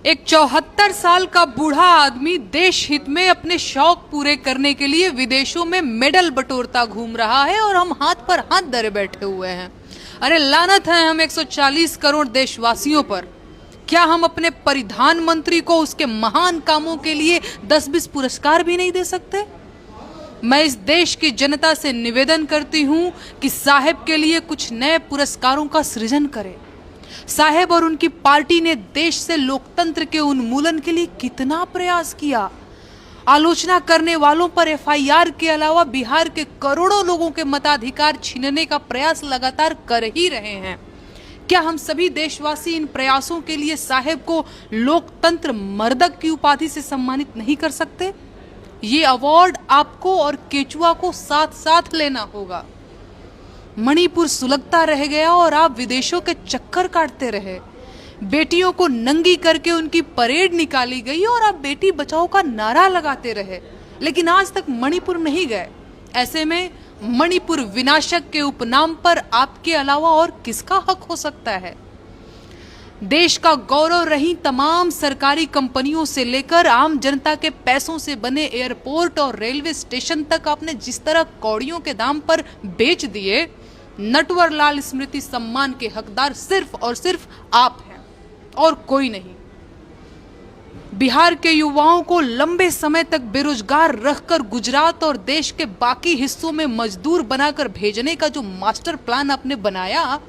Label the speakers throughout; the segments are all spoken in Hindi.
Speaker 1: एक 74 साल का बूढ़ा आदमी देश हित में अपने शौक पूरे करने के लिए विदेशों में मेडल बटोरता घूम रहा है और हम हाथ पर हाथ धरे बैठे हुए हैं। अरे लानत है हम 140 करोड़ देशवासियों पर। क्या हम अपने परिधान मंत्री को उसके महान कामों के लिए 10-20 पुरस्कार भी नहीं दे सकते? मैं इस देश की जनता से निवेदन करती हूं कि साहेब के लिए कुछ नए पुरस्कारों का सृजन करें। साहेब और उनकी पार्टी ने देश से लोकतंत्र के उन्मूलन के लिए कितना प्रयास किया। आलोचना करने वालों पर एफआईआर के अलावा बिहार के करोड़ों लोगों के मताधिकार छीनने का प्रयास लगातार कर ही रहे हैं। क्या हम सभी देशवासी इन प्रयासों के लिए साहेब को लोकतंत्र मर्दक की उपाधि से सम्मानित नहीं कर सकते? ये अवार्ड आपको और केचुआ को साथ साथ लेना होगा। मणिपुर सुलगता रह गया और आप विदेशों के चक्कर काटते रहे। बेटियों को नंगी करके उनकी परेड निकाली गई और आप बेटी बचाओ का नारा लगाते रहे, लेकिन आज तक मणिपुर नहीं गए। ऐसे में मणिपुर विनाशक के उपनाम पर आपके अलावा और किसका हक हो सकता है? देश का गौरव रही तमाम सरकारी कंपनियों से लेकर आम जनता के पैसों से बने एयरपोर्ट और रेलवे स्टेशन तक आपने जिस तरह कौड़ियों के दाम पर बेच दिए, नटवर लाल स्मृति सम्मान के हकदार सिर्फ और सिर्फ आप हैं और कोई नहीं। बिहार के युवाओं को लंबे समय तक बेरोजगार रखकर गुजरात और देश के बाकी हिस्सों में मजदूर बनाकर भेजने का जो मास्टर प्लान आपने बनाया,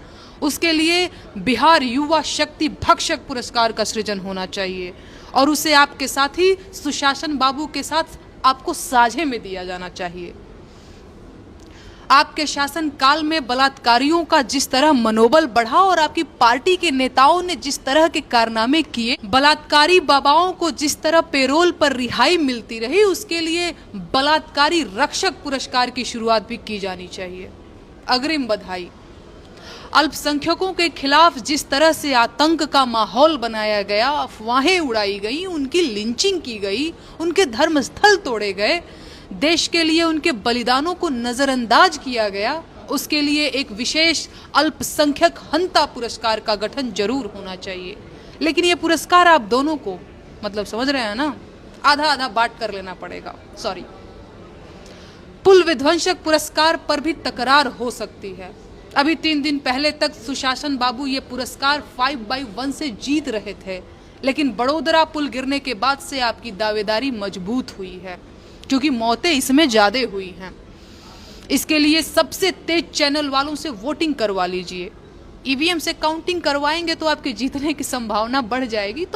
Speaker 1: उसके लिए बिहार युवा शक्ति भक्षक पुरस्कार का सृजन होना चाहिए और उसे आपके साथी सुशासन बाबू के साथ आपको साझे में दिया जाना चाहिए। आपके शासन काल में बलात्कारियों का जिस तरह मनोबल बढ़ा और आपकी पार्टी के नेताओं ने जिस तरह के कारनामे किए, बलात्कारी बाबाओं को जिस तरह पेरोल पर रिहाई मिलती रही, उसके लिए बलात्कारी रक्षक पुरस्कार की शुरुआत भी की जानी चाहिए। अग्रिम बधाई। अल्पसंख्यकों के खिलाफ जिस तरह से आतंक का माहौल बनाया गया, अफवाहें उड़ाई गई, उनकी लिंचिंग की गई, उनके धर्मस्थल तोड़े गए, देश के लिए उनके बलिदानों को नजरअंदाज किया गया, उसके लिए एक विशेष अल्पसंख्यक हंता पुरस्कार का गठन जरूर होना चाहिए। लेकिन ये पुरस्कार आप दोनों को, मतलब समझ रहे हैं ना, आधा आधा बांट कर लेना पड़ेगा। सॉरी। पुल विध्वंसक पुरस्कार पर भी तकरार हो सकती है। अभी 3 दिन पहले तक सुशासन बाबू ये पुरस्कार 5/1 से जीत रहे थे, लेकिन बड़ोदरा पुल गिरने के बाद से आपकी दावेदारी मजबूत हुई है, क्योंकि मौतें इसमें ज्यादा हुई हैं। इसके लिए सबसे तेज चैनल वालों से वोटिंग करवा लीजिए। ईवीएम से काउंटिंग करवाएंगे तो आपके जीतने की संभावना बढ़ जाएगी। तो